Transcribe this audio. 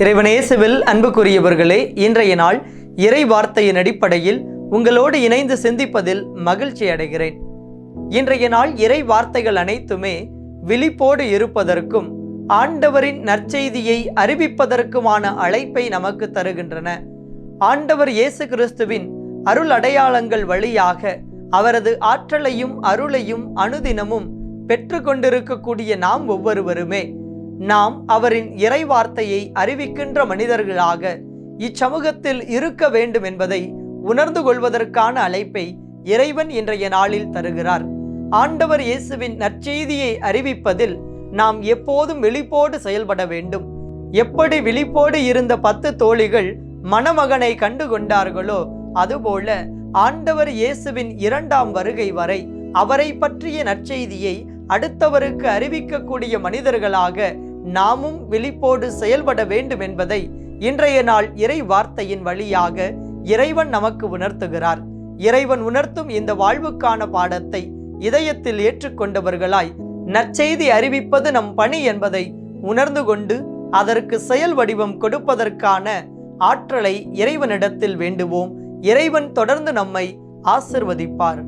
இறைவன் இயேசுவில் அன்புக்குரியவர்களே, இன்றைய நாள் இறை வார்த்தையின் அடிப்படையில் உங்களோடு இணைந்து சிந்திப்பதில் மகிழ்ச்சி அடைகிறேன். இன்றைய நாள் இறை வார்த்தைகள் அனைத்துமே விழிப்போடு இருப்பதற்கும் ஆண்டவரின் நற்செய்தியை அறிவிப்பதற்குமான அழைப்பை நமக்கு தருகின்றன. ஆண்டவர் இயேசு கிறிஸ்துவின் அருள் அடையாளங்கள் வழியாக அவரது ஆற்றலையும் அருளையும் அனுதினமும் பெற்று கொண்டிருக்கக்கூடிய நாம் ஒவ்வொருவருமே நாம் அவரின் இறை வார்த்தையை அறிவிக்கின்ற மனிதர்களாக இச்சமூகத்தில் இருக்க வேண்டும் என்பதை உணர்ந்து கொள்வதற்கான அழைப்பை இறைவன் இன்றைய நாளில் தருகிறார். ஆண்டவர் இயேசுவின் நற்செய்தியை அறிவிப்பதில் நாம் எப்போதும் விழிப்போடு செயல்பட வேண்டும். எப்படி விழிப்போடு இருந்த 10 தோழிகள் மணமகனை கண்டு கொண்டார்களோ, அதுபோல ஆண்டவர் இயேசுவின் 2ஆம் வருகை வரை அவரை பற்றிய நற்செய்தியை அடுத்தவருக்கு அறிவிக்கக்கூடிய மனிதர்களாக நாமும் விழிப்போடு செயல்பட வேண்டும் என்பதை இன்றைய நாள் இறை வார்த்தையின் வழியாக இறைவன் நமக்கு உணர்த்துகிறார். இறைவன் உணர்த்தும் இந்த வாழ்வுக்கான பாடத்தை இதயத்தில் ஏற்றுக்கொண்டவர்களாய் நற்செய்தி அறிவிப்பது நம் பணி என்பதை உணர்ந்து கொண்டு அதற்கு செயல் வடிவம் கொடுப்பதற்கான ஆற்றலை இறைவனிடத்தில் வேண்டுவோம். இறைவன் தொடர்ந்து நம்மை ஆசிர்வதிப்பார்.